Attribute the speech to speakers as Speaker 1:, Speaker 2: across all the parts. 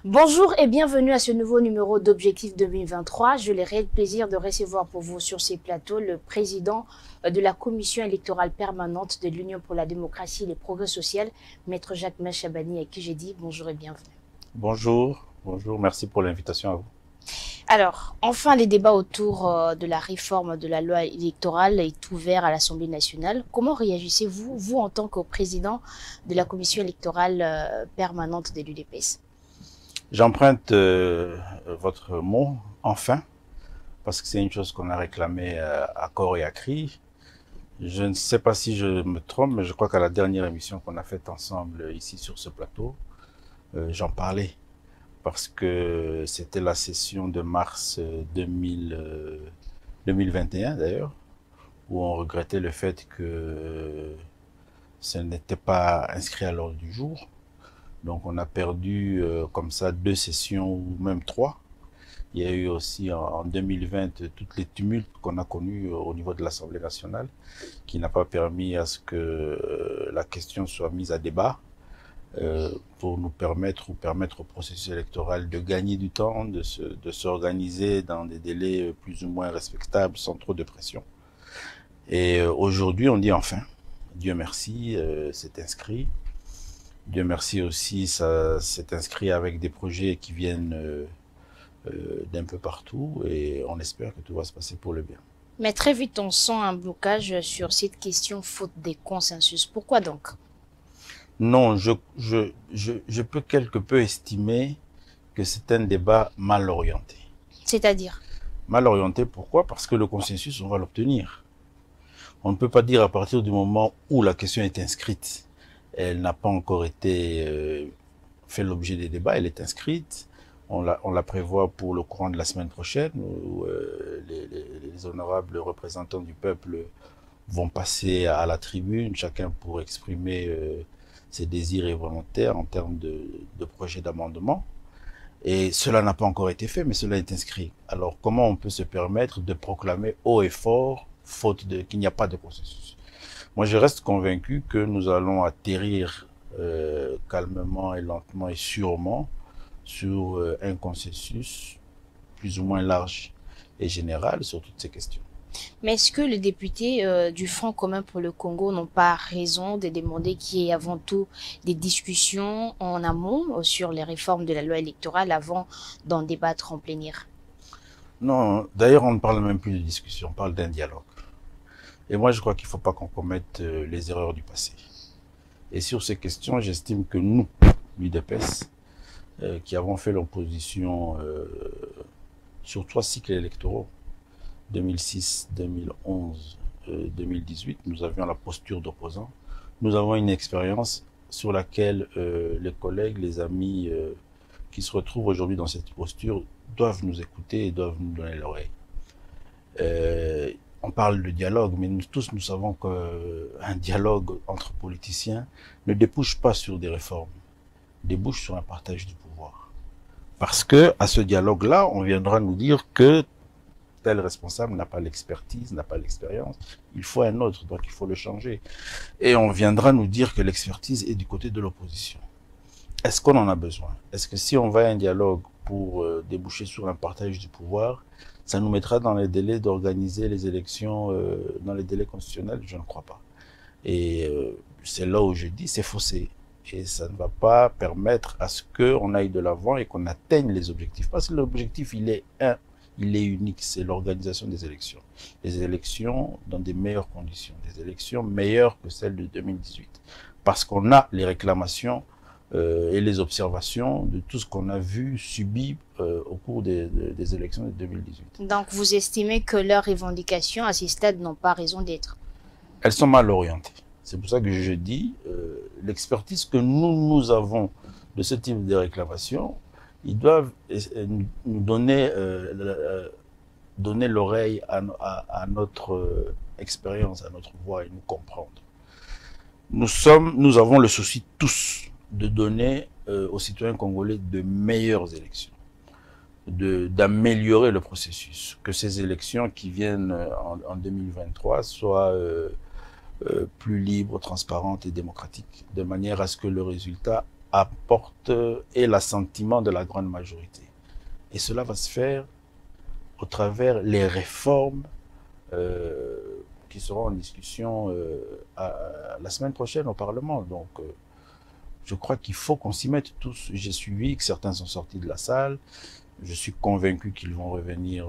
Speaker 1: Bonjour et bienvenue à ce nouveau numéro d'Objectif 2023. J'ai le réel plaisir de recevoir pour vous sur ces plateaux le président de la commission électorale permanente de l'Union pour la démocratie et le progrès social, Maître Jacques Chabani, à qui j'ai dit bonjour et bienvenue.
Speaker 2: Bonjour, merci pour l'invitation à vous.
Speaker 1: Alors, enfin, les débats autour de la réforme de la loi électorale est ouvert à l'Assemblée nationale. Comment réagissez-vous, vous, en tant que président de la commission électorale permanente de l'UDPS?
Speaker 2: J'emprunte votre mot, enfin, parce que c'est une chose qu'on a réclamée à corps et à cri. Je ne sais pas si je me trompe, mais je crois qu'à la dernière émission qu'on a faite ensemble ici sur ce plateau, j'en parlais, parce que c'était la session de mars 2021 d'ailleurs, où on regrettait le fait que ce n'était pas inscrit à l'ordre du jour. Donc on a perdu comme ça 2 sessions ou même 3. Il y a eu aussi en 2020 toutes les tumultes qu'on a connus au niveau de l'Assemblée nationale, qui n'a pas permis à ce que la question soit mise à débat pour nous permettre ou permettre au processus électoral de gagner du temps, de s'organiser dans des délais plus ou moins respectables, sans trop de pression. Et aujourd'hui, on dit enfin, Dieu merci, c'est inscrit. Dieu merci aussi, ça s'est inscrit avec des projets qui viennent d'un peu partout et on espère que tout va se passer pour le bien.
Speaker 1: Mais très vite, on sent un blocage sur cette question faute des consensus. Pourquoi donc?
Speaker 2: Non, je peux quelque peu estimer que c'est un débat mal orienté.
Speaker 1: C'est-à-dire?
Speaker 2: Mal orienté, pourquoi? Parce que le consensus, on va l'obtenir. On ne peut pas dire à partir du moment où la question est inscrite, elle n'a pas encore été fait l'objet des débats, elle est inscrite. On la prévoit pour le courant de la semaine prochaine, où les honorables représentants du peuple vont passer à la tribune, chacun pour exprimer ses désirs et volontaires en termes de projets d'amendement. Et cela n'a pas encore été fait, mais cela est inscrit. Alors comment on peut se permettre de proclamer haut et fort, faute de qu'il n'y a pas de processus? Moi, je reste convaincu que nous allons atterrir calmement et lentement et sûrement sur un consensus plus ou moins large et général sur toutes ces questions.
Speaker 1: Mais est-ce que les députés du Front commun pour le Congo n'ont pas raison de demander qu'il y ait avant tout des discussions en amont sur les réformes de la loi électorale avant d'en débattre en plénière?
Speaker 2: Non, d'ailleurs, on ne parle même plus de discussion, on parle d'un dialogue. Et moi, je crois qu'il ne faut pas qu'on commette les erreurs du passé. Et sur ces questions, j'estime que nous, l'UDPS, qui avons fait l'opposition sur 3 cycles électoraux, 2006, 2011, 2018, nous avions la posture d'opposant. Nous avons une expérience sur laquelle les collègues, les amis qui se retrouvent aujourd'hui dans cette posture doivent nous écouter et doivent nous donner l'oreille. On parle de dialogue, mais nous tous nous savons qu'un dialogue entre politiciens ne débouche pas sur des réformes, débouche sur un partage du pouvoir. Parce que à ce dialogue-là, on viendra nous dire que tel responsable n'a pas l'expertise, n'a pas l'expérience, il faut un autre, donc il faut le changer. Et on viendra nous dire que l'expertise est du côté de l'opposition. Est-ce qu'on en a besoin? Est-ce que si on va à un dialogue pour déboucher sur un partage du pouvoir, ça nous mettra dans les délais d'organiser les élections dans les délais constitutionnels? Je ne crois pas. Et c'est là où je dis c'est faussé. Et ça ne va pas permettre à ce qu'on aille de l'avant et qu'on atteigne les objectifs. Parce que l'objectif, il est unique, c'est l'organisation des élections. Les élections dans des meilleures conditions, des élections meilleures que celles de 2018. Parce qu'on a les réclamations et les observations de tout ce qu'on a vu, subi au cours des élections de 2018.
Speaker 1: Donc vous estimez que leurs revendications à ce stade n'ont pas raison d'être?
Speaker 2: Elles sont mal orientées. C'est pour ça que je dis, l'expertise que nous avons de ce type de réclamation, ils doivent nous donner, donner l'oreille à notre expérience, à notre voix et nous comprendre. Nous avons le souci tous de donner aux citoyens congolais de meilleures élections, d'améliorer le processus, que ces élections qui viennent en 2023 soient plus libres, transparentes et démocratiques, de manière à ce que le résultat apporte ait l'assentiment de la grande majorité. Et cela va se faire au travers les réformes qui seront en discussion la semaine prochaine au Parlement. Donc, je crois qu'il faut qu'on s'y mette tous. J'ai suivi que certains sont sortis de la salle. Je suis convaincu qu'ils vont revenir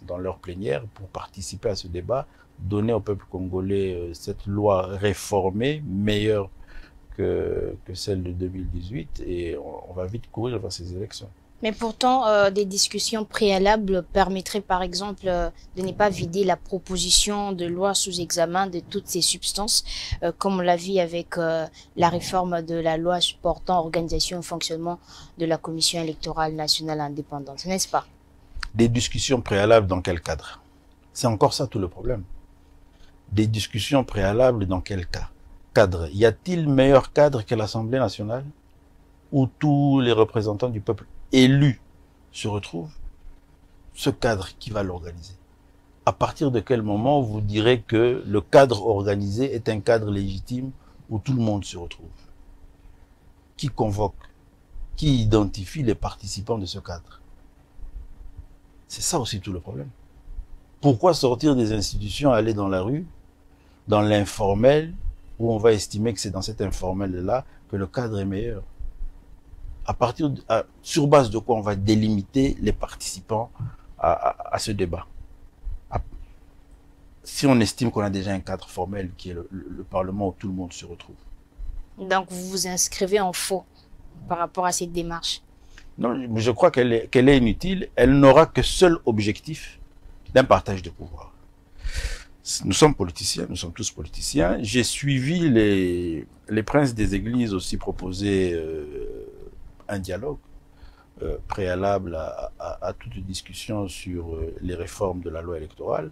Speaker 2: dans leur plénière pour participer à ce débat, donner au peuple congolais cette loi réformée, meilleure que celle de 2018, et on va vite courir vers ces élections.
Speaker 1: Mais pourtant, des discussions préalables permettraient par exemple de ne pas vider la proposition de loi sous examen de toutes ces substances, comme on l'a vu avec la réforme de la loi portant organisation et fonctionnement de la Commission électorale nationale indépendante, n'est-ce pas?
Speaker 2: Des discussions préalables dans quel cadre? C'est encore ça tout le problème. Des discussions préalables dans quel cadre? Y a-t-il meilleur cadre que l'Assemblée nationale, où tous les représentants du peuple élus se retrouvent? Ce cadre, qui va l'organiser? À partir de quel moment vous direz que le cadre organisé est un cadre légitime où tout le monde se retrouve? Qui convoque? Qui identifie les participants de ce cadre? C'est ça aussi tout le problème. Pourquoi sortir des institutions, aller dans la rue, dans l'informel, où on va estimer que c'est dans cet informel-là que le cadre est meilleur? Sur base de quoi on va délimiter les participants à ce débat? Si on estime qu'on a déjà un cadre formel qui est le Parlement où tout le monde se retrouve.
Speaker 1: Donc vous vous inscrivez en faux par rapport à cette démarche?
Speaker 2: Non, je crois qu'elle est inutile. Elle n'aura que seul objectif d'un partage de pouvoir. Nous sommes politiciens, nous sommes tous politiciens. J'ai suivi les princes des églises aussi proposer un dialogue préalable à toute discussion sur les réformes de la loi électorale.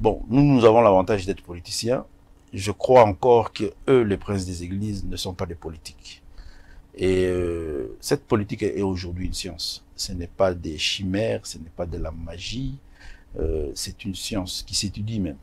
Speaker 2: Bon, nous avons l'avantage d'être politiciens. Je crois encore que eux, les princes des églises, ne sont pas des politiques. Et cette politique est aujourd'hui une science. Ce n'est pas des chimères, ce n'est pas de la magie. C'est une science qui s'étudie même.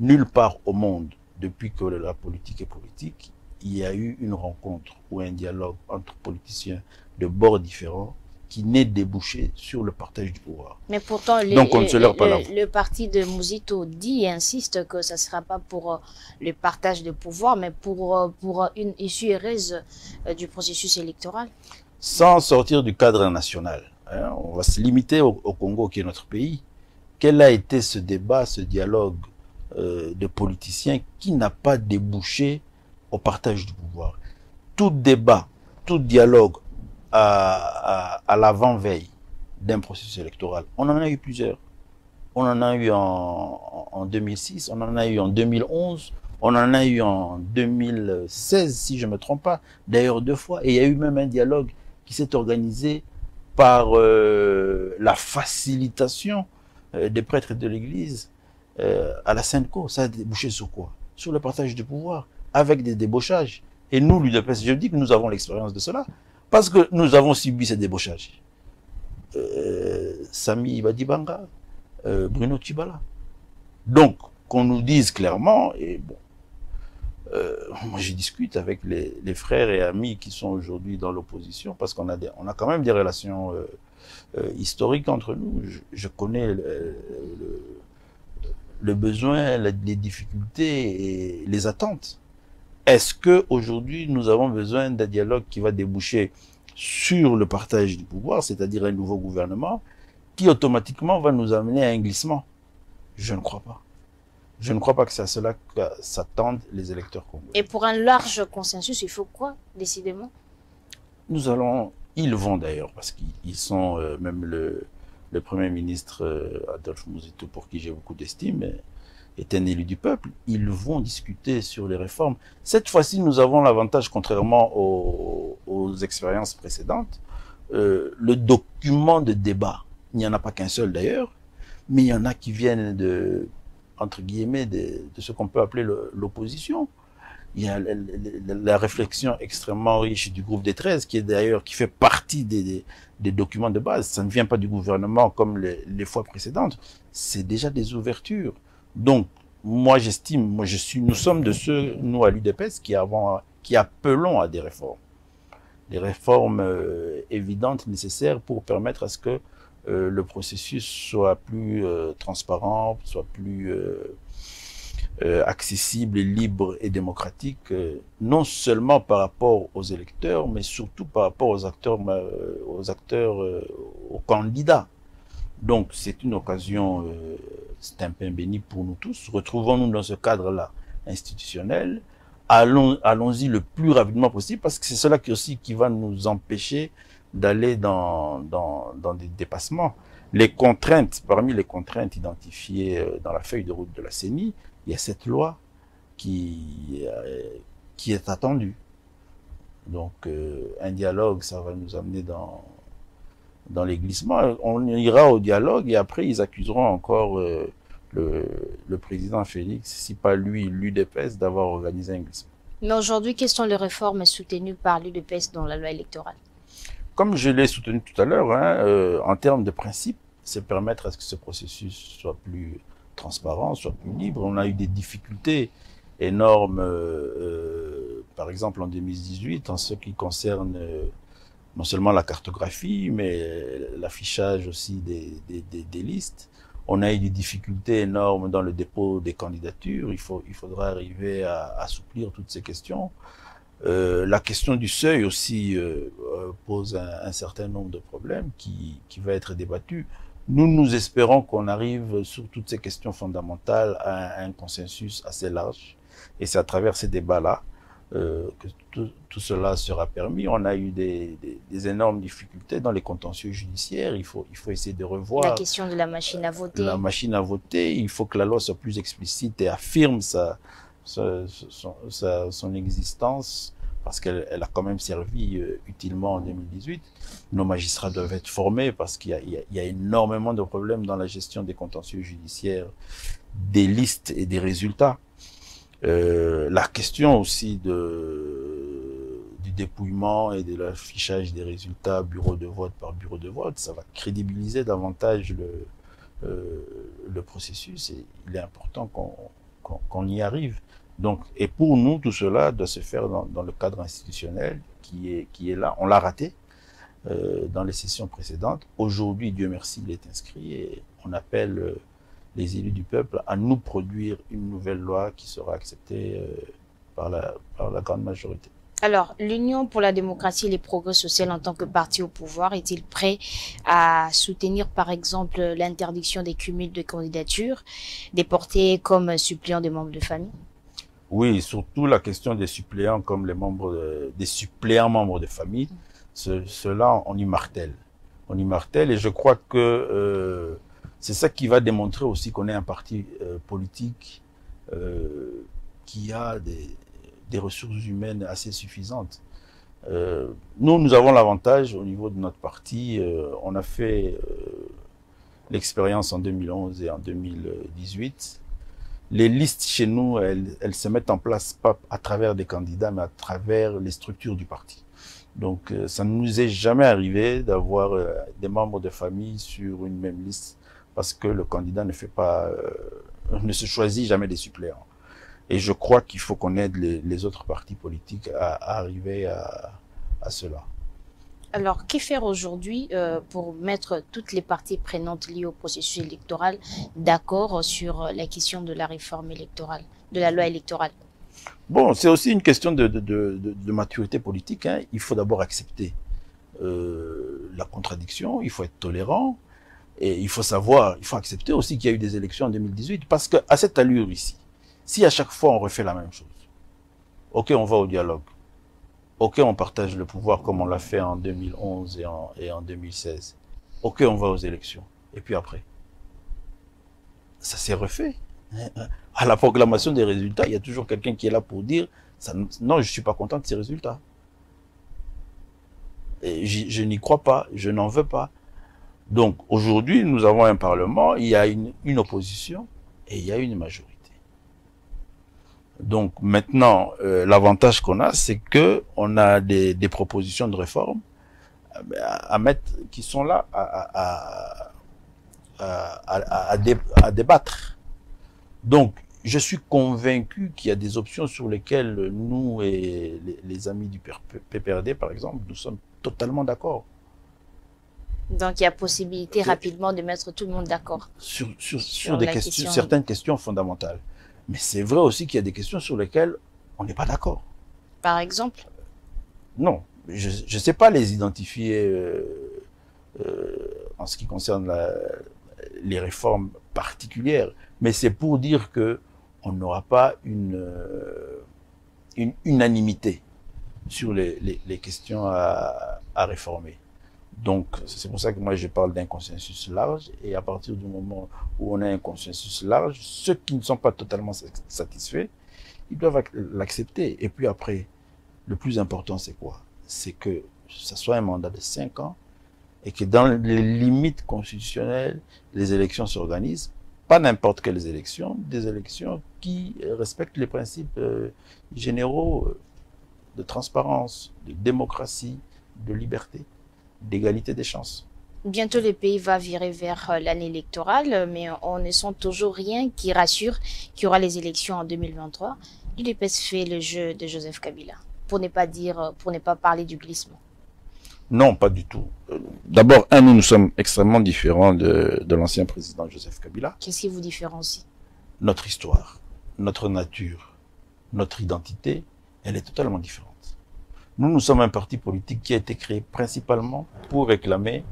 Speaker 2: Nulle part au monde, depuis que la politique est politique, il y a eu une rencontre ou un dialogue entre politiciens de bords différents qui n'est débouché sur le partage du pouvoir.
Speaker 1: Mais pourtant, le parti de Mouzito dit et insiste que ça ne sera pas pour le partage de pouvoir, mais pour une issue heureuse du processus électoral.
Speaker 2: Sans sortir du cadre national, hein, on va se limiter au Congo qui est notre pays. Quel a été ce débat, ce dialogue de politiciens qui n'a pas débouché au partage du pouvoir? Tout débat, tout dialogue à l'avant-veille d'un processus électoral, on en a eu plusieurs. On en a eu en 2006, on en a eu en 2011, on en a eu en 2016, si je ne me trompe pas, d'ailleurs 2 fois. Et il y a eu même un dialogue qui s'est organisé par la facilitation des prêtres de l'Église à la Sainte-Co. Ça a débouché sur quoi? Sur le partage du pouvoir, avec des débauchages. Et nous, l'UDPS, je dis que nous avons l'expérience de cela, parce que nous avons subi ces débauchages. Sami Ibadibanga, Bruno Tchibala. Donc, qu'on nous dise clairement, et bon, moi je discute avec les frères et amis qui sont aujourd'hui dans l'opposition, parce qu'on a quand même des relations historiques entre nous. Je connais le besoin, les difficultés et les attentes. Est-ce que aujourd'hui nous avons besoin d'un dialogue qui va déboucher sur le partage du pouvoir, c'est-à-dire un nouveau gouvernement, qui automatiquement va nous amener à un glissement? Je ne crois pas. Je ne crois pas que c'est à cela que s'attendent les électeurs congolais.
Speaker 1: Et pour un large consensus, il faut quoi, décidément?
Speaker 2: Ils vont d'ailleurs, parce qu'ils sont, même le Premier ministre Adolphe Mouzito, pour qui j'ai beaucoup d'estime, est un élu du peuple. Ils vont discuter sur les réformes. Cette fois-ci, nous avons l'avantage, contrairement aux expériences précédentes, le document de débat. Il n'y en a pas qu'un seul d'ailleurs, mais il y en a qui viennent entre guillemets, de ce qu'on peut appeler l'opposition. Il y a la réflexion extrêmement riche du groupe des 13, qui fait partie des documents de base. Ça ne vient pas du gouvernement comme les fois précédentes. C'est déjà des ouvertures. Donc, moi j'estime, nous sommes de ceux, nous à l'UDPS, qui avons qui appelons à des réformes. Des réformes évidentes, nécessaires pour permettre à ce que le processus soit plus transparent, soit plus accessible et libre et démocratique, non seulement par rapport aux électeurs, mais surtout par rapport aux candidats. Donc c'est une occasion, c'est un pain béni pour nous tous. Retrouvons-nous dans ce cadre-là institutionnel. Allons-y le plus rapidement possible, parce que c'est cela qui va nous empêcher d'aller dans des dépassements. Les contraintes, parmi les contraintes identifiées dans la feuille de route de la CENI, il y a cette loi qui est attendue. Donc un dialogue, ça va nous amener dans les glissements. On ira au dialogue et après ils accuseront encore le président Félix, si pas lui, l'UDPS, d'avoir organisé un glissement.
Speaker 1: Mais aujourd'hui, quelles sont les réformes soutenues par l'UDPS dans la loi électorale?
Speaker 2: Comme je l'ai soutenu tout à l'heure, en termes de principe, c'est permettre à ce que ce processus soit plus transparent, soit plus libre. On a eu des difficultés énormes, par exemple en 2018, en ce qui concerne non seulement la cartographie, mais l'affichage aussi des listes. On a eu des difficultés énormes dans le dépôt des candidatures. Il faudra arriver à assouplir toutes ces questions. La question du seuil aussi pose un certain nombre de problèmes qui va être débattu. Nous espérons qu'on arrive sur toutes ces questions fondamentales à un consensus assez large. Et c'est à travers ces débats-là que tout cela sera permis. On a eu des énormes difficultés dans les contentieux judiciaires. Il faut essayer de revoir
Speaker 1: la question de la machine à voter.
Speaker 2: La machine à voter, il faut que la loi soit plus explicite et affirme son existence, parce qu'elle a quand même servi utilement en 2018. Nos magistrats doivent être formés parce qu'il y a énormément de problèmes dans la gestion des contentieux judiciaires, des listes et des résultats. La question aussi du dépouillement et de l'affichage des résultats bureau de vote par bureau de vote, ça va crédibiliser davantage le processus et il est important qu'on y arrive. Donc, et pour nous, tout cela doit se faire dans le cadre institutionnel qui est là. On l'a raté dans les sessions précédentes. Aujourd'hui, Dieu merci, il est inscrit et on appelle les élus du peuple à nous produire une nouvelle loi qui sera acceptée par la grande majorité.
Speaker 1: Alors, l'Union pour la démocratie et les progrès sociaux en tant que parti au pouvoir est-il prêt à soutenir par exemple l'interdiction des cumuls de candidatures déportés comme suppléants des membres de famille?
Speaker 2: Oui, surtout la question des suppléants comme des suppléants membres de famille. Cela, on y martèle. On y martèle et je crois que c'est ça qui va démontrer aussi qu'on est un parti politique qui a des ressources humaines assez suffisantes. Nous avons l'avantage au niveau de notre parti, on a fait l'expérience en 2011 et en 2018. Les listes chez nous, elles se mettent en place pas à travers des candidats, mais à travers les structures du parti. Donc, ça ne nous est jamais arrivé d'avoir des membres de famille sur une même liste parce que le candidat ne se choisit jamais des suppléants. Et je crois qu'il faut qu'on aide les autres partis politiques à arriver à cela.
Speaker 1: Alors, que faire aujourd'hui pour mettre toutes les parties prenantes liées au processus électoral d'accord sur la question de la réforme électorale, de la loi électorale?
Speaker 2: Bon, c'est aussi une question de maturité politique. Il faut d'abord accepter la contradiction, il faut être tolérant, et il faut accepter aussi qu'il y a eu des élections en 2018, parce qu'à cette allure ici, si à chaque fois on refait la même chose, ok, on va au dialogue, ok, on partage le pouvoir comme on l'a fait en 2011 et en 2016, ok, on va aux élections, et puis après, ça s'est refait. À la proclamation des résultats, il y a toujours quelqu'un qui est là pour dire non, je ne suis pas content de ces résultats. Et je n'y crois pas, je n'en veux pas. Donc aujourd'hui, nous avons un Parlement, il y a une opposition et il y a une majorité. Donc maintenant, l'avantage qu'on a, c'est que on a des propositions de réforme à mettre, qui sont là à débattre. Donc, je suis convaincu qu'il y a des options sur lesquelles nous et les amis du PPRD, par exemple, nous sommes totalement d'accord.
Speaker 1: Donc, il y a possibilité rapidement de mettre tout le monde d'accord
Speaker 2: sur des questions, certaines questions fondamentales. Mais c'est vrai aussi qu'il y a des questions sur lesquelles on n'est pas d'accord.
Speaker 1: Par exemple?
Speaker 2: Non, je ne sais pas les identifier en ce qui concerne les réformes particulières, mais c'est pour dire que on n'aura pas une unanimité sur les questions à réformer. Donc, c'est pour ça que moi, je parle d'un consensus large. Et à partir du moment où on a un consensus large, ceux qui ne sont pas totalement satisfaits, ils doivent l'accepter. Et puis après, le plus important, c'est quoi? C'est que ce soit un mandat de 5 ans et que dans les limites constitutionnelles, les élections s'organisent. Pas n'importe quelles élections, des élections qui respectent les principes généraux de transparence, de démocratie, de liberté, d'égalité des chances.
Speaker 1: Bientôt, le pays va virer vers l'année électorale, mais on ne sent toujours rien qui rassure qu'il y aura les élections en 2023. L'UDPS fait le jeu de Joseph Kabila, pour ne pas parler du glissement.
Speaker 2: Non, pas du tout. D'abord, nous sommes extrêmement différents de l'ancien président Joseph Kabila.
Speaker 1: Qu'est-ce qui vous différencie?
Speaker 2: Notre histoire, notre nature, notre identité, elle est totalement différente. Nous sommes un parti politique qui a été créé principalement pour réclamer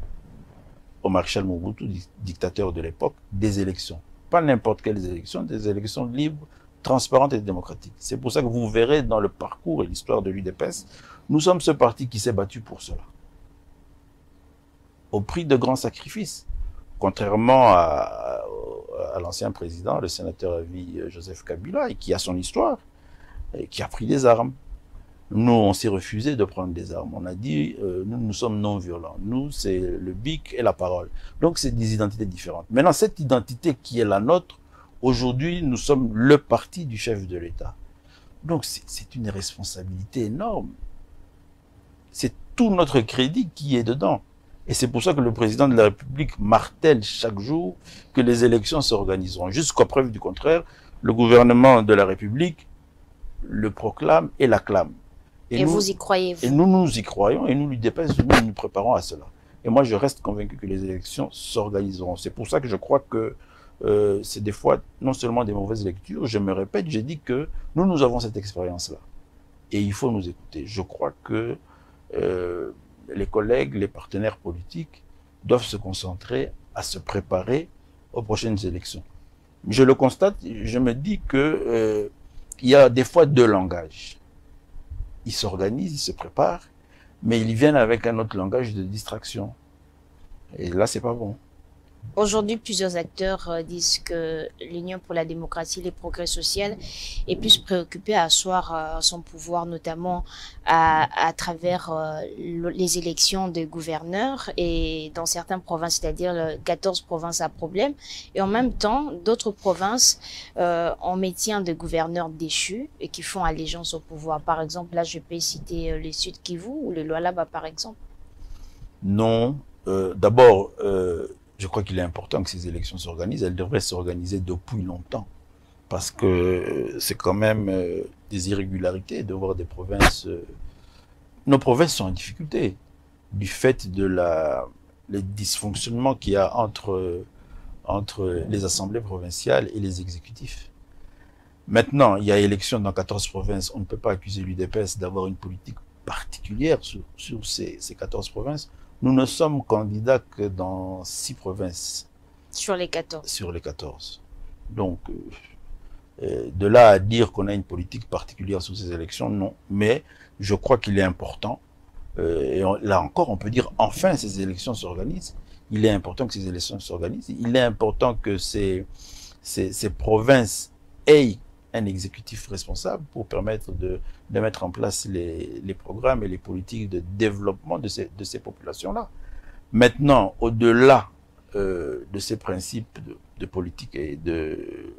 Speaker 2: au maréchal Mobutu, dictateur de l'époque, des élections. Pas n'importe quelles élections, des élections libres, transparentes et démocratiques. C'est pour ça que vous verrez dans le parcours et l'histoire de l'UDPS, nous sommes ce parti qui s'est battu pour cela. Au prix de grands sacrifices. Contrairement à l'ancien président, le sénateur à vie Joseph Kabila, et qui a son histoire, et qui a pris des armes. Nous, on s'est refusé de prendre des armes. On a dit, nous sommes non-violents. Nous, c'est le bic et la parole. Donc, c'est des identités différentes. Maintenant, cette identité qui est la nôtre, aujourd'hui, nous sommes le parti du chef de l'État. Donc, c'est une responsabilité énorme. C'est tout notre crédit qui est dedans. Et c'est pour ça que le président de la République martèle chaque jour que les élections s'organiseront. Jusqu'à preuve du contraire, le gouvernement de la République le proclame et l'acclame.
Speaker 1: Et vous y croyez, vous?
Speaker 2: Et nous y croyons, et nous, l'UDPS, nous nous préparons à cela. Et moi, je reste convaincu que les élections s'organiseront. C'est pour ça que je crois que c'est des fois non seulement des mauvaises lectures, je me répète, j'ai dit que nous avons cette expérience-là. Et il faut nous écouter. Je crois que les collègues, les partenaires politiques doivent se concentrer à se préparer aux prochaines élections. Je le constate, je me dis que il y a des fois deux langages. Ils s'organisent, ils se préparent, mais ils viennent avec un autre langage de distraction. Et là, c'est pas bon.
Speaker 1: Aujourd'hui, plusieurs acteurs disent que l'Union pour la démocratie et les progrès sociaux est plus préoccupée à asseoir son pouvoir, notamment à travers les élections des gouverneurs et dans certaines provinces, c'est-à-dire 14 provinces à problème. Et en même temps, d'autres provinces en maintien de gouverneurs déchus et qui font allégeance au pouvoir. Par exemple, là, je peux citer le Sud Kivu ou le Lualaba, par exemple.
Speaker 2: Non. D'abord, je crois qu'il est important que ces élections s'organisent. Elles devraient s'organiser depuis longtemps. Parce que c'est quand même des irrégularités de voir des provinces... nos provinces sont en difficulté du fait de les dysfonctionnements qu'il y a entre les assemblées provinciales et les exécutifs. Maintenant, il y a élection dans 14 provinces. On ne peut pas accuser l'UDPS d'avoir une politique particulière sur ces 14 provinces. Nous ne sommes candidats que dans 6 provinces.
Speaker 1: Sur les 14.
Speaker 2: Sur les 14. Donc, de là à dire qu'on a une politique particulière sur ces élections, non. Mais je crois qu'il est important, et là encore, on peut dire enfin ces élections s'organisent. Il est important que ces élections s'organisent. Il est important que ces provinces aient un exécutif responsable pour permettre de mettre en place les programmes et les politiques de développement de ces populations-là. Maintenant, au-delà de ces principes de politique et de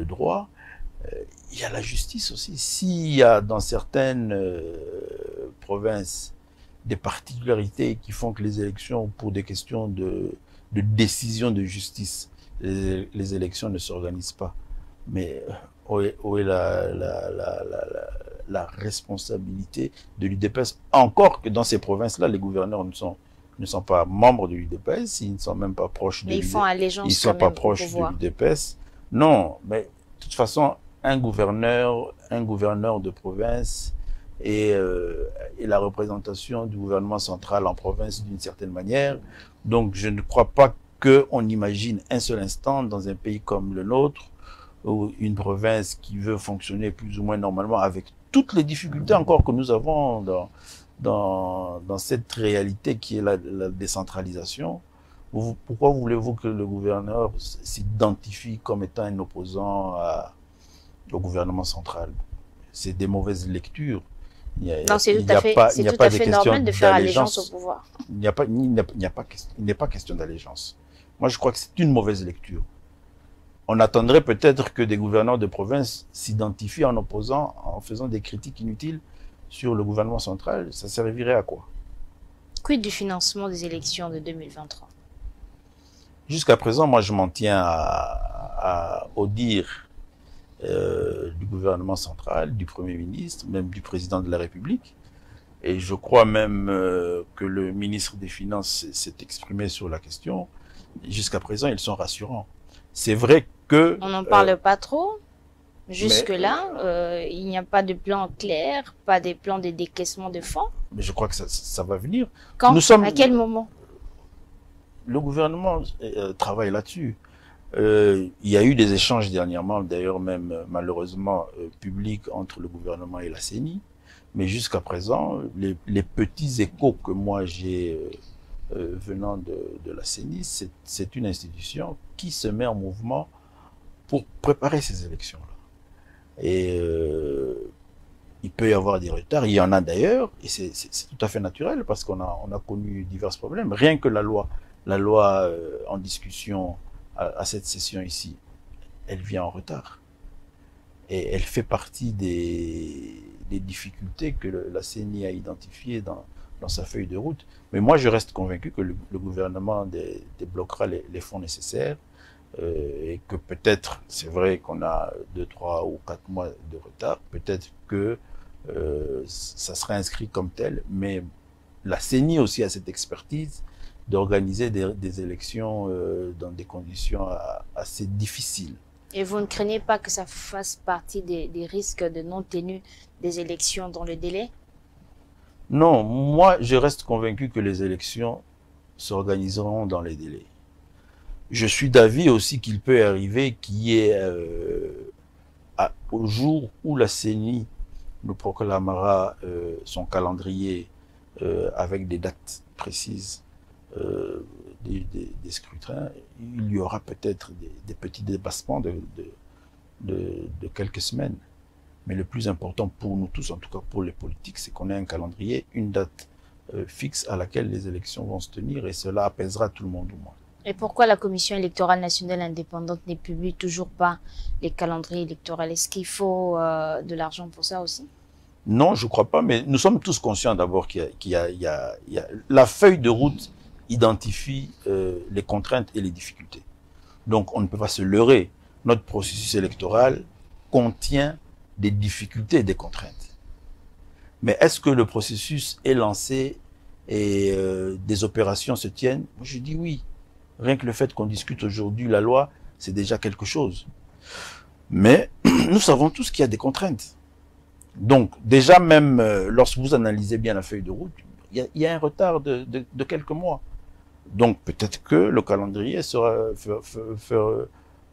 Speaker 2: droit, il y a la justice aussi. S'il y a dans certaines provinces des particularités qui font que les élections, pour des questions de décision de justice, les élections ne s'organisent pas, Mais où est la responsabilité de l'UDPS? Encore que dans ces provinces-là, les gouverneurs ne sont pas membres de l'UDPS, ils ne sont même pas proches de
Speaker 1: Mais ils font
Speaker 2: l'UDPS, ils ne
Speaker 1: allégeance
Speaker 2: sont
Speaker 1: quand
Speaker 2: pas
Speaker 1: même au
Speaker 2: proches de
Speaker 1: pouvoir.
Speaker 2: l'UDPS. Non, mais de toute façon, un gouverneur de province et la représentation du gouvernement central en province d'une certaine manière. Donc je ne crois pas qu'on imagine un seul instant dans un pays comme le nôtre, ou une province qui veut fonctionner plus ou moins normalement, avec toutes les difficultés encore que nous avons dans cette réalité qui est la décentralisation. Pourquoi voulez-vous que le gouverneur s'identifie comme étant un opposant au gouvernement central? C'est des mauvaises lectures.
Speaker 1: Non, c'est
Speaker 2: Il
Speaker 1: tout à fait, c'est
Speaker 2: n'y a
Speaker 1: tout
Speaker 2: pas
Speaker 1: à
Speaker 2: de
Speaker 1: fait
Speaker 2: question
Speaker 1: normal de faire allégeance au
Speaker 2: d'allégeance.
Speaker 1: pouvoir.
Speaker 2: Il n'est pas question d'allégeance. Moi, je crois que c'est une mauvaise lecture. On attendrait peut-être que des gouverneurs de province s'identifient en opposant, en faisant des critiques inutiles sur le gouvernement central. Ça servirait à quoi?
Speaker 1: Quid du financement des élections de 2023?
Speaker 2: Jusqu'à présent, moi, je m'en tiens au dire du gouvernement central, du Premier ministre, même du président de la République. Et je crois même que le ministre des Finances s'est exprimé sur la question. Jusqu'à présent, ils sont rassurants. C'est vrai que...
Speaker 1: On n'en parle pas trop.
Speaker 2: mais
Speaker 1: Jusque-là, il n'y a pas de plan clair, pas de plan de décaissement de fonds.
Speaker 2: mais je crois que ça va venir.
Speaker 1: Quand?
Speaker 2: Nous sommes,
Speaker 1: À quel moment?
Speaker 2: le gouvernement travaille là-dessus. Il y a eu des échanges dernièrement, d'ailleurs même malheureusement publics, entre le gouvernement et la CENI. Mais jusqu'à présent, les petits échos que moi j'ai venant de la CENI, c'est une institution qui se met en mouvement pour préparer ces élections-là. Et il peut y avoir des retards, il y en a d'ailleurs, et c'est tout à fait naturel parce qu'on a connu divers problèmes. Rien que la loi en discussion à cette session ici, elle vient en retard. Et elle fait partie des difficultés que la CENI a identifiées dans sa feuille de route. Mais moi, je reste convaincu que le gouvernement débloquera les fonds nécessaires et que peut-être, c'est vrai qu'on a 2, 3 ou 4 mois de retard, peut-être que ça sera inscrit comme tel, mais la CENI aussi a cette expertise d'organiser des élections dans des conditions assez difficiles.
Speaker 1: Et vous ne craignez pas que ça fasse partie des risques de non-tenue des élections dans le délai?
Speaker 2: Non, moi, je reste convaincu que les élections s'organiseront dans les délais. Je suis d'avis aussi qu'il peut arriver qu'il y ait, au jour où la CENI nous proclamera son calendrier avec des dates précises des scrutins, il y aura peut-être des petits dépassements de quelques semaines. Mais le plus important pour nous tous, en tout cas pour les politiques, c'est qu'on ait un calendrier, une date fixe à laquelle les élections vont se tenir, et cela apaisera tout le monde au moins.
Speaker 1: Et pourquoi la Commission électorale nationale indépendante ne publie toujours pas les calendriers électoraux? Est-ce qu'il faut de l'argent pour ça aussi?
Speaker 2: Non, je ne crois pas, mais nous sommes tous conscients d'abord qu'il y a la feuille de route identifie les contraintes et les difficultés. Donc on ne peut pas se leurrer. Notre processus électoral contient des difficultés et des contraintes. Mais est-ce que le processus est lancé et des opérations se tiennent? Moi, je dis oui. Rien que le fait qu'on discute aujourd'hui la loi, c'est déjà quelque chose. Mais nous savons tous qu'il y a des contraintes. Donc déjà même lorsque vous analysez bien la feuille de route, il y a un retard de quelques mois. Donc peut-être que le calendrier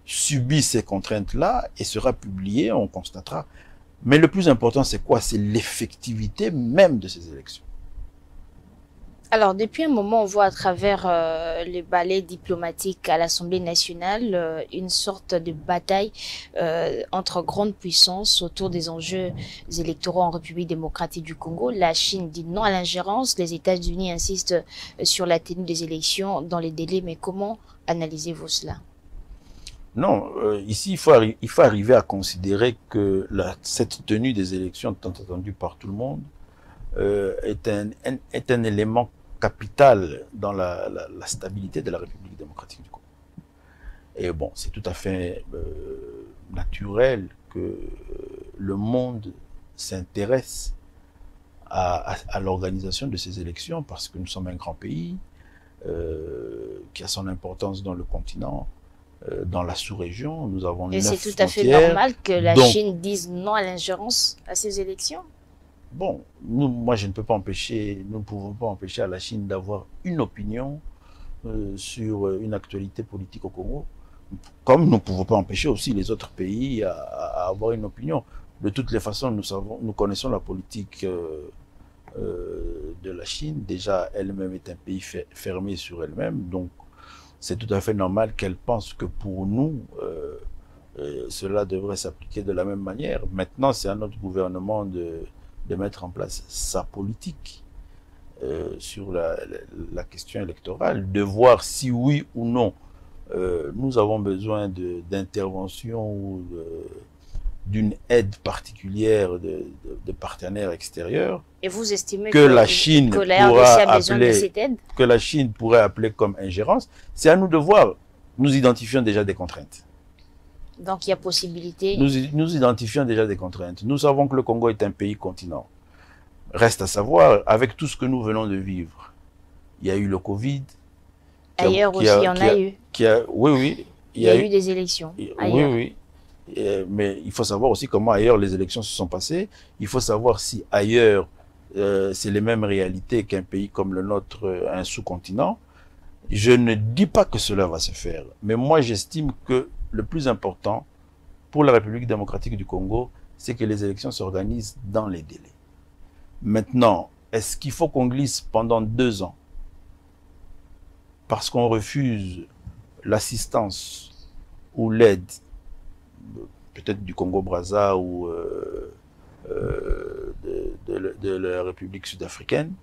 Speaker 2: subit ces contraintes-là et sera publié, on constatera. Mais le plus important, c'est quoi? C'est l'effectivité même de ces élections.
Speaker 1: Alors, depuis un moment, on voit à travers les balais diplomatiques à l'Assemblée nationale une sorte de bataille entre grandes puissances autour des enjeux électoraux en République démocratique du Congo. La Chine dit non à l'ingérence, les États-Unis insistent sur la tenue des élections dans les délais. Mais comment analysez-vous cela?
Speaker 2: Non, ici, il faut arriver à considérer que cette tenue des élections, tant attendue par tout le monde, est un élément capital dans la stabilité de la République démocratique du Congo. Et bon, c'est tout à fait naturel que le monde s'intéresse à l'organisation de ces élections parce que nous sommes un grand pays qui a son importance dans le continent, dans la sous-région. Nous avons 9
Speaker 1: frontières. Et c'est tout à fait normal que la Chine dise non à l'ingérence à ces élections.
Speaker 2: Bon, moi je ne peux pas empêcher, nous ne pouvons pas empêcher à la Chine d'avoir une opinion sur une actualité politique au Congo, comme nous ne pouvons pas empêcher aussi les autres pays à avoir une opinion. De toutes les façons, nous connaissons la politique de la Chine. Déjà, elle-même est un pays fermé sur elle-même, donc c'est tout à fait normal qu'elle pense que pour nous, cela devrait s'appliquer de la même manière. Maintenant, c'est à notre gouvernement de mettre en place sa politique sur la question électorale, de voir si oui ou non nous avons besoin d'intervention ou d'une aide particulière de partenaires extérieurs.
Speaker 1: Et vous estimez
Speaker 2: que la Chine pourrait appeler comme ingérence, c'est à nous de voir. Nous identifions déjà des contraintes.
Speaker 1: Donc il y a possibilité.
Speaker 2: Nous identifions déjà des contraintes. Nous savons que le Congo est un pays continent. Reste à savoir, avec tout ce que nous venons de vivre, il y a eu le Covid.
Speaker 1: Ailleurs aussi, il y en a eu.
Speaker 2: Oui.
Speaker 1: Il y a eu des élections. Ailleurs.
Speaker 2: Oui. Mais il faut savoir aussi comment ailleurs les élections se sont passées. Il faut savoir si ailleurs c'est les mêmes réalités qu'un pays comme le nôtre, un sous-continent. Je ne dis pas que cela va se faire, mais moi j'estime que le plus important pour la République démocratique du Congo, c'est que les élections s'organisent dans les délais. Maintenant, est-ce qu'il faut qu'on glisse pendant 2 ans parce qu'on refuse l'assistance ou l'aide, peut-être du Congo-Brazza ou de la République sud-africaine,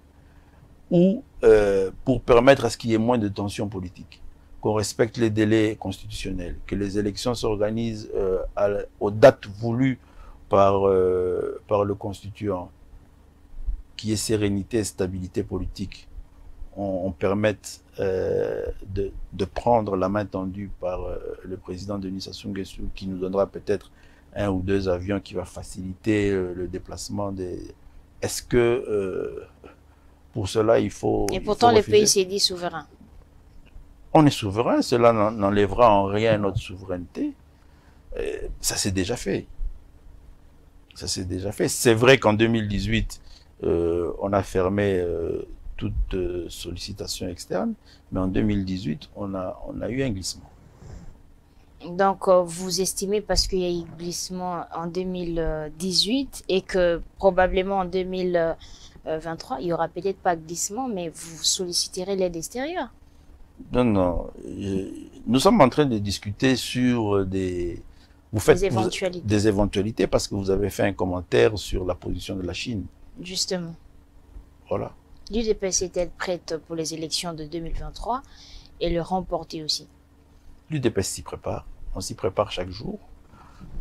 Speaker 2: ou pour permettre à ce qu'il y ait moins de tensions politiques, qu'on respecte les délais constitutionnels, que les élections s'organisent aux dates voulues par le constituant, qu'il y ait sérénité et stabilité politique, on permette de prendre la main tendue par le président Denis Sassou Nguesso, qui nous donnera peut-être 1 ou 2 avions qui va faciliter le déplacement des... Est-ce que pour cela il faut...
Speaker 1: Et pourtant le pays s'est dit souverain.
Speaker 2: On est souverain, cela n'enlèvera en rien notre souveraineté. Ça s'est déjà fait. Ça s'est déjà fait. C'est vrai qu'en 2018, on a fermé toute sollicitation externe, mais en 2018, on a eu un glissement.
Speaker 1: Donc, vous estimez, parce qu'il y a eu glissement en 2018 et que probablement en 2023, il n'y aura peut-être pas de glissement, mais vous solliciterez l'aide extérieure?
Speaker 2: Non. Nous sommes en train de discuter sur des éventualités parce que vous avez fait un commentaire sur la position de la Chine.
Speaker 1: Justement.
Speaker 2: Voilà.
Speaker 1: L'UDPS est-elle prête pour les élections de 2023 et le remporter aussi?
Speaker 2: L'UDPS s'y prépare. On s'y prépare chaque jour.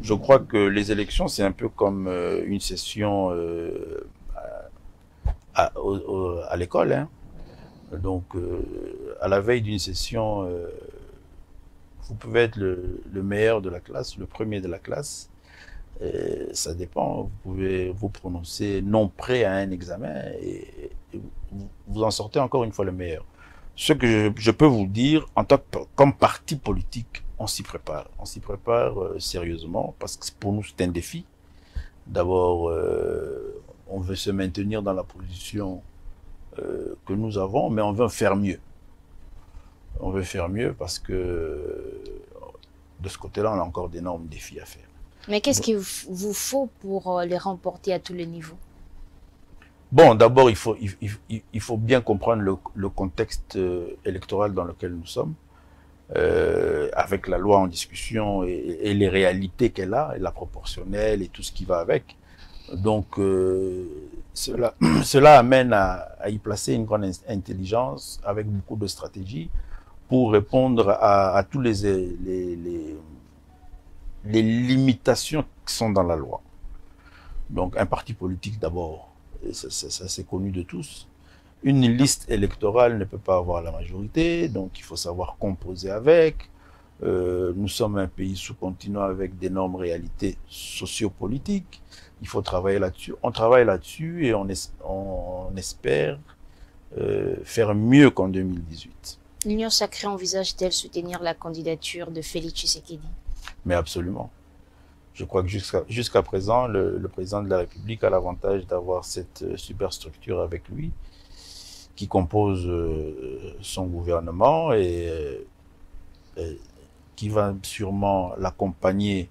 Speaker 2: Je crois que les élections, c'est un peu comme une session à l'école. Hein. Donc, à la veille d'une session, vous pouvez être le meilleur de la classe, le premier de la classe. Ça dépend. Vous pouvez vous prononcer non prêt à un examen et vous en sortez encore une fois le meilleur. Ce que je peux vous dire, comme parti politique, on s'y prépare. On s'y prépare sérieusement parce que pour nous, c'est un défi. D'abord, on veut se maintenir dans la position que nous avons, mais on veut faire mieux. On veut faire mieux parce que de ce côté-là, on a encore d'énormes défis à faire.
Speaker 1: Mais qu'est-ce qu'il vous faut pour les remporter à tous les niveaux?
Speaker 2: Bon, d'abord, il faut bien comprendre le contexte électoral dans lequel nous sommes, avec la loi en discussion et les réalités qu'elle a, et la proportionnelle et tout ce qui va avec. Donc, cela amène à y placer une grande intelligence avec beaucoup de stratégies pour répondre à tous les limitations qui sont dans la loi. Donc, un parti politique d'abord, ça c'est connu de tous. Une liste électorale ne peut pas avoir la majorité, donc il faut savoir composer avec. Nous sommes un pays sous-continent avec d'énormes réalités sociopolitiques. Il faut travailler là-dessus. On travaille là-dessus et on espère faire mieux qu'en 2018.
Speaker 1: L'Union sacrée envisage-t-elle soutenir la candidature de Félix Tshisekedi?
Speaker 2: Mais absolument. Je crois que jusqu'à présent, le président de la République a l'avantage d'avoir cette superstructure avec lui qui compose son gouvernement et qui va sûrement l'accompagner,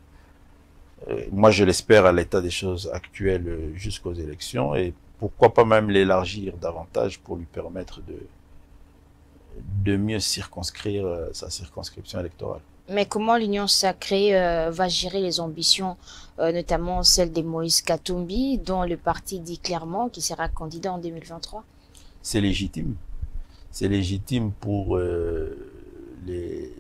Speaker 2: moi je l'espère, à l'état des choses actuelles jusqu'aux élections, et pourquoi pas même l'élargir davantage pour lui permettre de mieux circonscrire sa circonscription électorale.
Speaker 1: Mais comment l'Union sacrée va gérer les ambitions, notamment celles de Moïse Katumbi, dont le parti dit clairement qu'il sera candidat en 2023?
Speaker 2: C'est légitime. C'est légitime pour les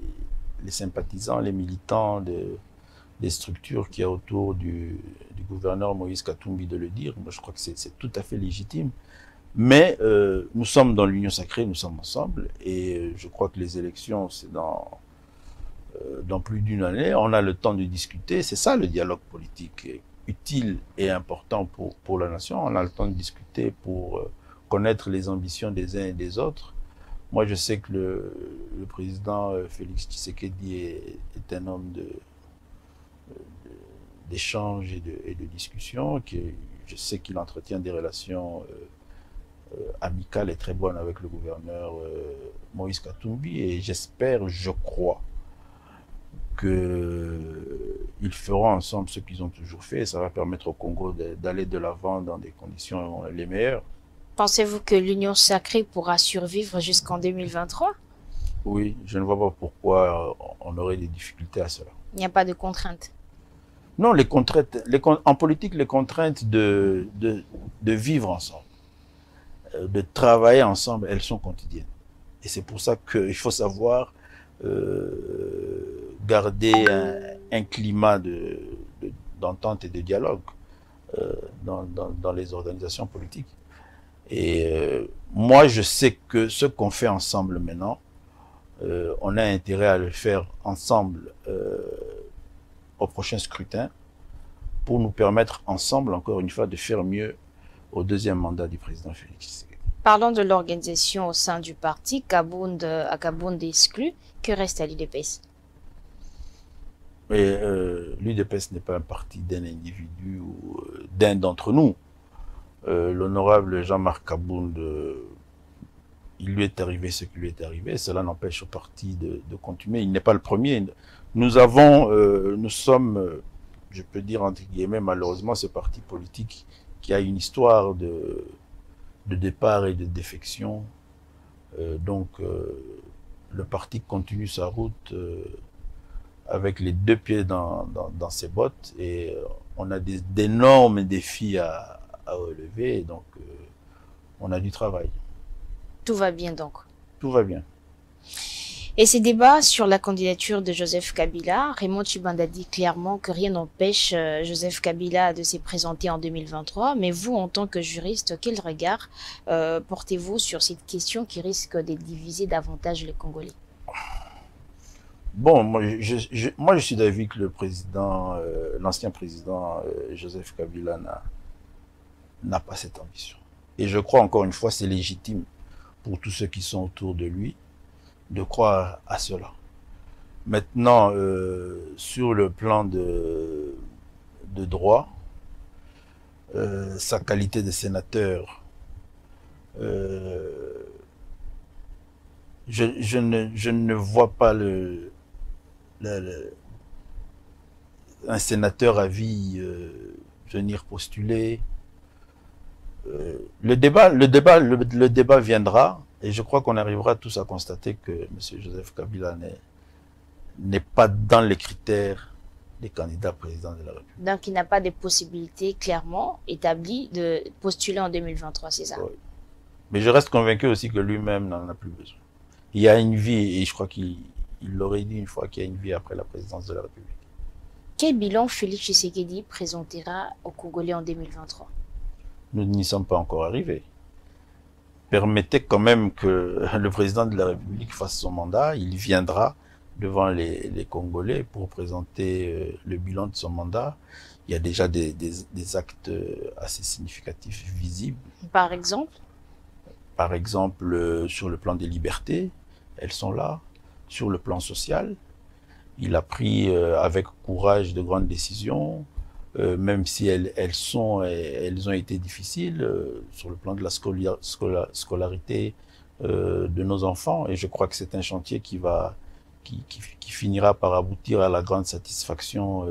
Speaker 2: sympathisants, les militants des structures qu'il y a autour du gouverneur Moïse Katumbi de le dire. Moi, je crois que c'est tout à fait légitime. Mais nous sommes dans l'Union sacrée, nous sommes ensemble, et je crois que les élections, c'est dans plus d'une année. On a le temps de discuter. C'est ça le dialogue politique, utile et important pour la nation. On a le temps de discuter pour connaître les ambitions des uns et des autres. Moi, je sais que le président Félix Tshisekedi est un homme d'échange et de discussion. Je sais qu'il entretient des relations amicales et très bonnes avec le gouverneur Moïse Katumbi. Et j'espère, je crois, qu'ils feront ensemble ce qu'ils ont toujours fait. Et ça va permettre au Congo d'aller de l'avant dans des conditions les meilleures.
Speaker 1: Pensez-vous que l'Union sacrée pourra survivre jusqu'en 2023?
Speaker 2: Oui, je ne vois pas pourquoi on aurait des difficultés à cela.
Speaker 1: Il n'y a pas de contraintes?
Speaker 2: Non, les contraintes, en politique, les contraintes de vivre ensemble, de travailler ensemble, elles sont quotidiennes. Et c'est pour ça qu'il faut savoir garder un climat d'entente et de dialogue dans les organisations politiques. Et moi, je sais que ce qu'on fait ensemble maintenant, on a intérêt à le faire ensemble au prochain scrutin pour nous permettre ensemble, encore une fois, de faire mieux au deuxième mandat du président Félix Tshisekedi.
Speaker 1: Parlons de l'organisation au sein du parti, Kabound exclu. Que reste à l'UDPS?
Speaker 2: L'UDPS n'est pas un parti d'un individu ou d'un d'entre nous. L'honorable Jean-Marc Kabound, il lui est arrivé ce qui lui est arrivé. Cela n'empêche au parti de continuer. Il n'est pas le premier. Nous sommes, je peux dire entre guillemets, malheureusement, ce parti politique qui a une histoire de départ et de défection. Le parti continue sa route avec les deux pieds dans ses bottes, et on a d'énormes défis à relever, et donc on a du travail.
Speaker 1: Tout va bien donc?
Speaker 2: Tout va bien.
Speaker 1: Et ces débats sur la candidature de Joseph Kabila, Raymond Tshibanda dit clairement que rien n'empêche Joseph Kabila de se présenter en 2023. Mais vous, en tant que juriste, quel regard portez-vous sur cette question qui risque de diviser davantage les Congolais?
Speaker 2: Bon, moi je suis d'avis que l'ancien président Joseph Kabila n'a pas cette ambition. Et je crois, encore une fois, c'est légitime pour tous ceux qui sont autour de lui de croire à cela. Maintenant, sur le plan de droit, sa qualité de sénateur, je ne vois pas un sénateur à vie venir postuler. Le débat viendra, et je crois qu'on arrivera tous à constater que M. Joseph Kabila n'est pas dans les critères des candidats présidents de la République.
Speaker 1: Donc il n'a pas de possibilité clairement établie de postuler en 2023, c'est ça?
Speaker 2: Oui. Mais je reste convaincu aussi que lui-même n'en a plus besoin. Il y a une vie, et je crois qu'il l'aurait dit une fois, qu'il y a une vie après la présidence de la République.
Speaker 1: Quel bilan Félix Tshisekedi présentera aux Congolais en 2023?
Speaker 2: Nous n'y sommes pas encore arrivés. Permettez quand même que le président de la République fasse son mandat. Il viendra devant les Congolais pour présenter le bilan de son mandat. Il y a déjà des actes assez significatifs, visibles.
Speaker 1: Par exemple?
Speaker 2: Par exemple, sur le plan des libertés, elles sont là. Sur le plan social, il a pris avec courage de grandes décisions, même si elles ont été difficiles, sur le plan de la scolarité de nos enfants. Et je crois que c'est un chantier qui finira par aboutir à la grande satisfaction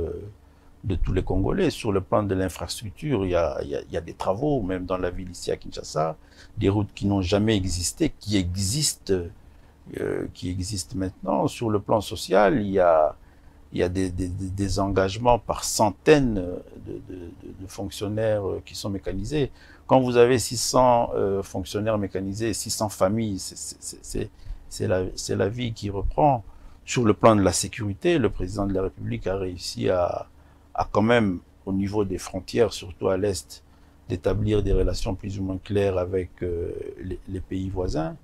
Speaker 2: de tous les Congolais. Sur le plan de l'infrastructure, il y a des travaux, même dans la ville ici à Kinshasa, des routes qui n'ont jamais existé, qui existent maintenant. Sur le plan social, il y a des engagements par centaines de fonctionnaires qui sont mécanisés. Quand vous avez 600 fonctionnaires mécanisés, 600 familles, c'est la vie qui reprend. Sur le plan de la sécurité, le président de la République a réussi à quand même, au niveau des frontières, surtout à l'Est, d'établir des relations plus ou moins claires avec les pays voisins.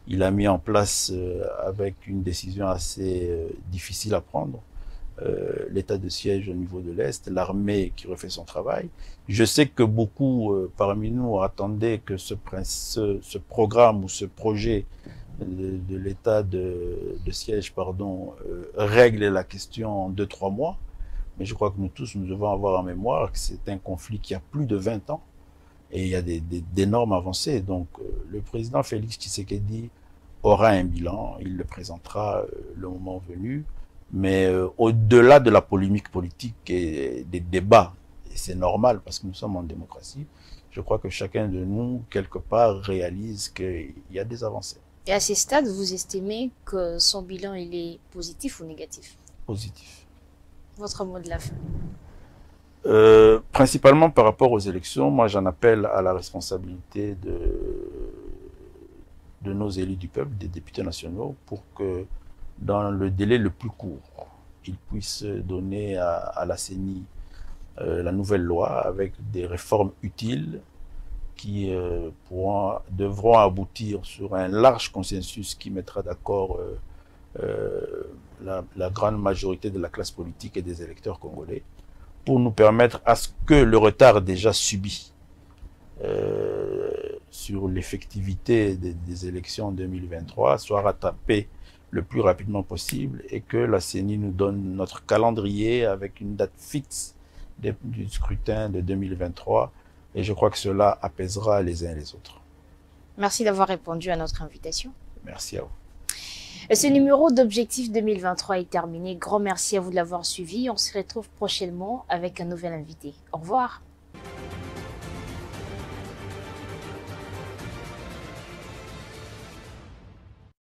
Speaker 2: Il a mis en place, avec une décision assez difficile à prendre, l'état de siège au niveau de l'Est, l'armée qui refait son travail. Je sais que beaucoup parmi nous attendaient que ce programme ou ce projet de l'état de siège, règle la question en 2-3 mois. Mais je crois que nous tous, nous devons avoir en mémoire que c'est un conflit qui a plus de 20 ans et il y a d'énormes avancées. Donc le président Félix Tshisekedi aura un bilan, il le présentera le moment venu. Mais au-delà de la polémique politique et des débats, et c'est normal parce que nous sommes en démocratie, je crois que chacun de nous, quelque part, réalise qu'il y a des avancées.
Speaker 1: Et à ce stade, vous estimez que son bilan, il est positif ou négatif?
Speaker 2: Positif.
Speaker 1: Votre mot de la fin?
Speaker 2: Principalement par rapport aux élections, moi j'en appelle à la responsabilité de nos élus du peuple, des députés nationaux, pour que dans le délai le plus court, ils puissent donner à la CENI la nouvelle loi avec des réformes utiles qui devront aboutir sur un large consensus qui mettra d'accord la grande majorité de la classe politique et des électeurs congolais pour nous permettre à ce que le retard déjà subi sur l'effectivité des élections en 2023 soit rattrapé le plus rapidement possible et que la CENI nous donne notre calendrier avec une date fixe du scrutin de 2023 et je crois que cela apaisera les uns et les autres.
Speaker 1: Merci d'avoir répondu à notre invitation.
Speaker 2: Merci à vous.
Speaker 1: Ce numéro d'Objectif 2023 est terminé. Grand merci à vous de l'avoir suivi. On se retrouve prochainement avec un nouvel invité. Au revoir.